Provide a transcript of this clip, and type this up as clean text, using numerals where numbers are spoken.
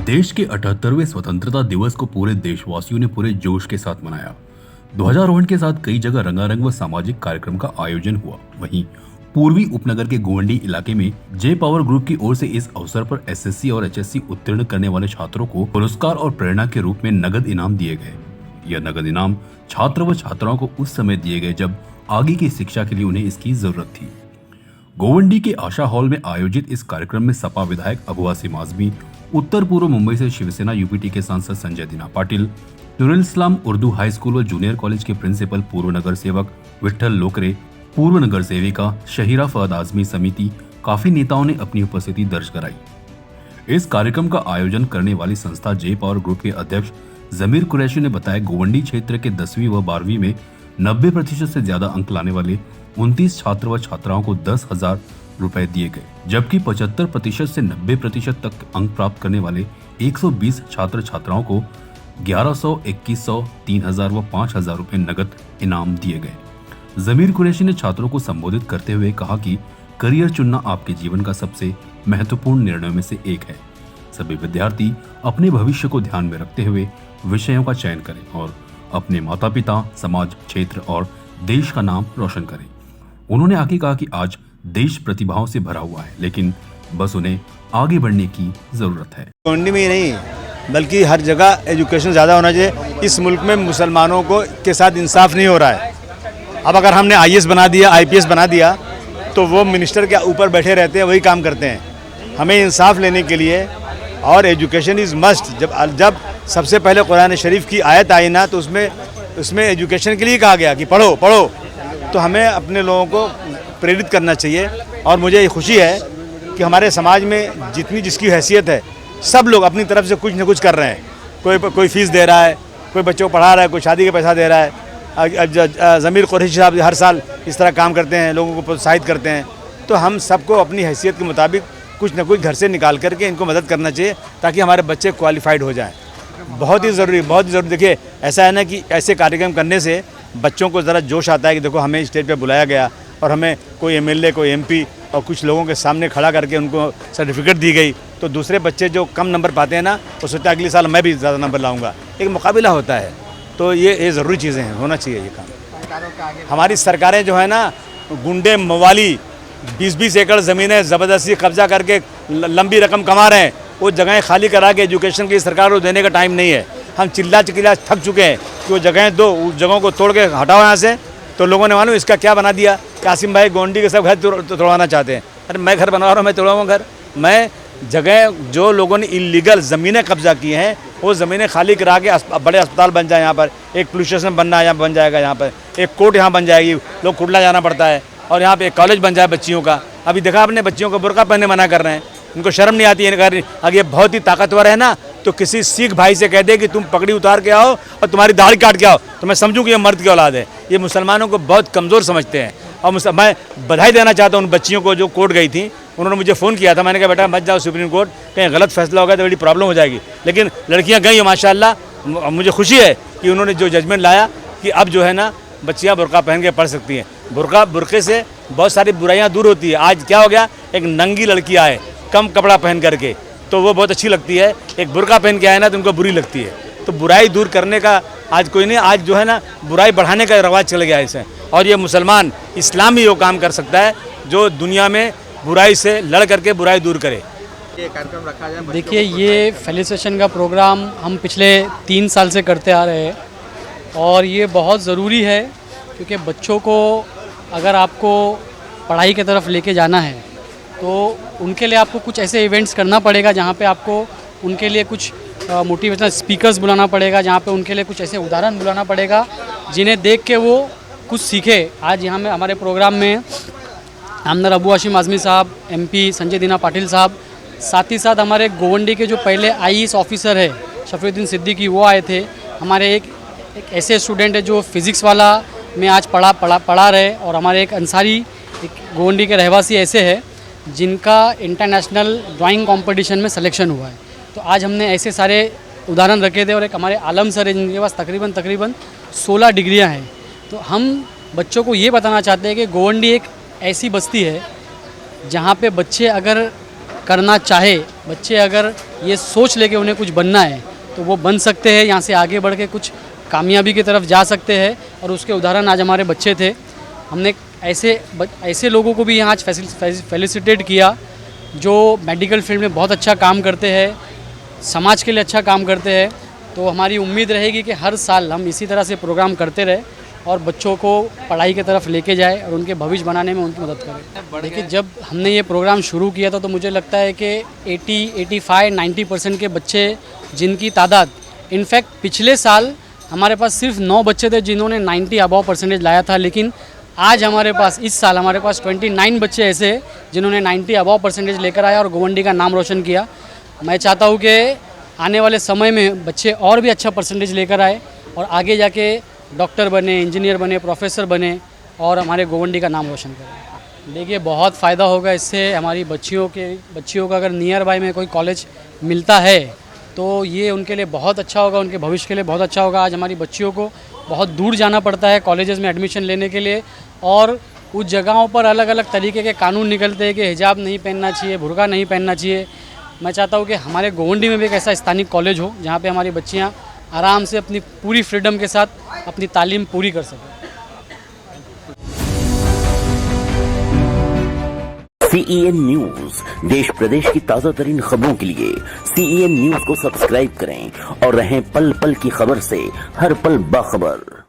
देश के 78वें स्वतंत्रता दिवस को पूरे देशवासियों ने पूरे जोश के साथ मनाया। ध्वजारोहण के साथ कई जगह रंगारंग व सामाजिक कार्यक्रम का आयोजन हुआ। वहीं पूर्वी उपनगर के गोवंडी इलाके में जे पावर ग्रुप की ओर से इस अवसर पर एसएससी और एचएससी उत्तीर्ण करने वाले छात्रों को पुरस्कार और प्रेरणा के रूप में नगद इनाम दिए गए। यह नगद इनाम छात्र व छात्राओं को उस समय दिए गए जब आगे की शिक्षा के लिए उन्हें इसकी जरूरत थी। गोवंडी के आशा हॉल में आयोजित इस कार्यक्रम में सपा विधायक अबू आसिम आजमी, उत्तर पूर्व मुंबई से शिवसेना यूपीटी के सांसद संजय दीना पाटिल, नूरुल इस्लाम उर्दू हाई स्कूल व जूनियर कॉलेज के प्रिंसिपल पूर्व नगर सेवक विठल लोकरे, पूर्व नगर सेविका शहीरा फहद आजमी समिति काफी नेताओं ने अपनी उपस्थिति दर्ज कराई। इस कार्यक्रम का आयोजन करने वाली संस्था जे पावर ग्रुप के अध्यक्ष जमीर कुरैशी ने बताया, गोवंडी क्षेत्र के 10वीं व 12वीं में 90% से ज्यादा अंक लाने वाले 29 छात्र व छात्राओं को 10,000 रुपए दिए गए, जबकि 75% से 90% तक अंक प्राप्त करने वाले 120 छात्र छात्राओं को 1100, 2100, 3000 व 5000 रुपए नगद इनाम दिए गए। जमीर कुरैशी ने छात्रों को संबोधित करते हुए कहा कि करियर चुनना आपके जीवन का सबसे महत्वपूर्ण निर्णयों में से एक है। सभी विद्यार्थी अपने भविष्य को ध्यान में रखते हुए विषयों का चयन करें और अपने माता पिता, समाज, क्षेत्र और देश का नाम रोशन करें। उन्होंने आगे कहा कि आज देश प्रतिभाओं से भरा हुआ है, लेकिन बस उन्हें आगे बढ़ने की जरूरत है। गोवंडी में ही नहीं बल्कि हर जगह एजुकेशन ज़्यादा होना चाहिए। इस मुल्क में मुसलमानों को के साथ इंसाफ नहीं हो रहा है। अब अगर हमने आईएएस बना दिया, आईपीएस बना दिया, तो वो मिनिस्टर के ऊपर बैठे रहते हैं, वही काम करते हैं। हमें इंसाफ लेने के लिए और एजुकेशन इज़ मस्ट। जब सबसे पहले कुरान शरीफ की आयत आई ना, तो उसमें एजुकेशन के लिए कहा गया कि पढ़ो पढ़ो। तो हमें अपने लोगों को प्रेरित करना चाहिए। और मुझे ये खुशी है कि हमारे समाज में जितनी जिसकी हैसियत है, सब लोग अपनी तरफ से कुछ न कुछ कर रहे हैं। कोई फीस दे रहा है, कोई बच्चों को पढ़ा रहा है, कोई शादी का पैसा दे रहा है। जमीर कुरैशी साहब हर साल इस तरह काम करते हैं, लोगों को प्रोत्साहित करते हैं। तो हम सबको अपनी हैसियत के मुताबिक कुछ न कुछ घर से निकाल करके इनको मदद करना चाहिए, ताकि हमारे बच्चे क्वालिफाइड हो जाएँ। बहुत ही ज़रूरी, बहुत ही ज़रूरी। देखिए, ऐसा है ना कि ऐसे कार्यक्रम करने से बच्चों को ज़रा जोश आता है कि देखो हमें स्टेज पे बुलाया गया और हमें कोई एमएलए, कोई एमपी और कुछ लोगों के सामने खड़ा करके उनको सर्टिफिकेट दी गई। तो दूसरे बच्चे जो कम नंबर पाते हैं ना, वो सोचते हैं अगले साल मैं भी ज़्यादा नंबर लाऊंगा। एक मुकाबला होता है। तो ये ज़रूरी चीज़ें हैं, होना चाहिए ये काम। हमारी सरकारें जो है ना, गुंडे मवाली 20-20 एकड़ ज़मीनें ज़बरदस्ती कब्जा करके लंबी रकम कमा रहे हैं। वो जगहें खाली करा के एजुकेशन की सरकार को देने का टाइम नहीं है। हम चिल्ला थक चुके हैं कि वो जगहें दो, उस जगहों को तोड़ के हटाओ यहाँ से। तो लोगों ने मालूम इसका क्या बना दिया, कासिम भाई गोवंडी के सब घर तोड़वाना चाहते हैं। अरे मैं घर बनवा रहा हूँ, मैं तोड़वाऊँ घर? मैं जगह जो लोगों ने इलीगल ज़मीनें कब्जा की हैं, वो ज़मीनें खाली करा के बड़े अस्पताल बन जाए। यहाँ पर एक पुलिस स्टेशन बनना यहाँ बन जाएगा, यहाँ पर एक कोर्ट यहाँ बन जाएगी, लोग कुर्ला जाना पड़ता है। और यहाँ पर एक कॉलेज बन जाए बच्चियों का। अभी देखा आपने, बच्चियों को बुर्का पहनने मना कर रहे हैं। उनको शर्म नहीं आती है। अगर ये बहुत ही ताकतवर है ना, तो किसी सिख भाई से कह दे कि तुम पगड़ी उतार के आओ और तुम्हारी दाढ़ी काट के आओ, तो मैं समझूं कि ये मर्द की औलाद है। ये मुसलमानों को बहुत कमज़ोर समझते हैं। और मैं बधाई देना चाहता हूँ उन बच्चियों को जो कोर्ट गई थी। उन्होंने मुझे फ़ोन किया था, मैंने कहा बेटा मत जाओ सुप्रीम कोर्ट, कहीं गलत फैसला होगा तो बड़ी प्रॉब्लम हो जाएगी। लेकिन लड़कियाँ गई हैं माशाल्लाह। मुझे खुशी है कि उन्होंने जो जजमेंट लाया कि अब जो है ना, बच्चियाँ बुर्का पहन के पढ़ सकती हैं। बुर्के से बहुत सारी बुराइयाँ दूर होती है। आज क्या हो गया, एक नंगी लड़की आए कम कपड़ा पहन करके, तो वो बहुत अच्छी लगती है। एक बुर्का पहन के आए ना, तो उनको बुरी लगती है। तो बुराई दूर करने का आज कोई नहीं, आज जो है ना, बुराई बढ़ाने का रवाज चल गया है इसे। और ये मुसलमान, इस्लाम ही वो काम कर सकता है जो दुनिया में बुराई से लड़ करके बुराई दूर करे। ये कार्यक्रम रखा जाए। देखिए, ये फेलिसिटेशन का प्रोग्राम हम पिछले 3 साल से करते आ रहे हैं और ये बहुत ज़रूरी है, क्योंकि बच्चों को अगर आपको पढ़ाई की तरफ लेके जाना है तो उनके लिए आपको कुछ ऐसे इवेंट्स करना पड़ेगा जहाँ पे आपको उनके लिए कुछ मोटिवेशनल स्पीकर्स बुलाना पड़ेगा, जहाँ पे उनके लिए कुछ ऐसे उदाहरण बुलाना पड़ेगा जिन्हें देख के वो कुछ सीखे। आज यहाँ में हमारे प्रोग्राम में आमदार अबू आसिम आजमी साहब, एमपी संजय दीना पाटिल साहब, साथ ही साथ हमारे गोवंडी के जो पहले आईएएस ऑफिसर है शफीउद्दीन सिद्दीकी, वो आए थे। हमारे एक ऐसे स्टूडेंट है जो फिज़िक्स वाला में आज पढ़ा रहे। और हमारे एक अंसारी, एक गोवंडी के रहवासी ऐसे है जिनका इंटरनेशनल ड्राइंग कंपटीशन में सिलेक्शन हुआ है। तो आज हमने ऐसे सारे उदाहरण रखे थे। और एक हमारे आलम सर है जिनके पास तकरीबन 16 डिग्रियां हैं। तो हम बच्चों को ये बताना चाहते हैं कि गोवंडी एक ऐसी बस्ती है जहाँ पे बच्चे अगर करना चाहे, बच्चे अगर ये सोच ले कि उन्हें कुछ बनना है तो वो बन सकते हैं, यहाँ से आगे बढ़ के कुछ कामयाबी की तरफ जा सकते हैं। और उसके उदाहरण आज हमारे बच्चे थे। हमने ऐसे लोगों को भी यहाँ आज फेलिसिटेट किया जो मेडिकल फील्ड में बहुत अच्छा काम करते हैं, समाज के लिए अच्छा काम करते हैं। तो हमारी उम्मीद रहेगी कि हर साल हम इसी तरह से प्रोग्राम करते रहे और बच्चों को पढ़ाई की तरफ लेके जाए और उनके भविष्य बनाने में उनकी मदद करें। देखिए, जब हमने ये प्रोग्राम शुरू किया था तो मुझे लगता है कि 80-85-90% के बच्चे जिनकी तादाद, इनफैक्ट पिछले साल हमारे पास सिर्फ 9 बच्चे थे जिन्होंने 90 अबव परसेंटेज लाया था, लेकिन आज हमारे पास इस साल हमारे पास 29 बच्चे ऐसे हैं जिन्होंने 90 अबव परसेंटेज लेकर आया और गोवंडी का नाम रोशन किया। मैं चाहता हूँ कि आने वाले समय में बच्चे और भी अच्छा परसेंटेज लेकर आए और आगे जाके डॉक्टर बने, इंजीनियर बने, प्रोफेसर बने और हमारे गोवंडी का नाम रोशन करें। देखिए, बहुत फ़ायदा होगा इससे। हमारी बच्चियों का अगर नियर बाय में कोई कॉलेज मिलता है तो ये उनके लिए बहुत अच्छा होगा, उनके भविष्य के लिए बहुत अच्छा होगा। आज हमारी बच्चियों को बहुत दूर जाना पड़ता है कॉलेजेस में एडमिशन लेने के लिए और उस जगहों पर अलग अलग तरीके के कानून निकलते हैं कि हिजाब नहीं पहनना चाहिए, बुर्का नहीं पहनना चाहिए। मैं चाहता हूँ कि हमारे गोवंडी में भी एक ऐसा स्थानिक कॉलेज हो जहाँ पे हमारी बच्चियाँ आराम से अपनी पूरी फ्रीडम के साथ अपनी तालीम पूरी कर सकें। CEN न्यूज, देश प्रदेश की ताजा तरीन खबरों के लिए CEN न्यूज को सब्सक्राइब करें और रहें पल पल की खबर से हर पल बाखबर।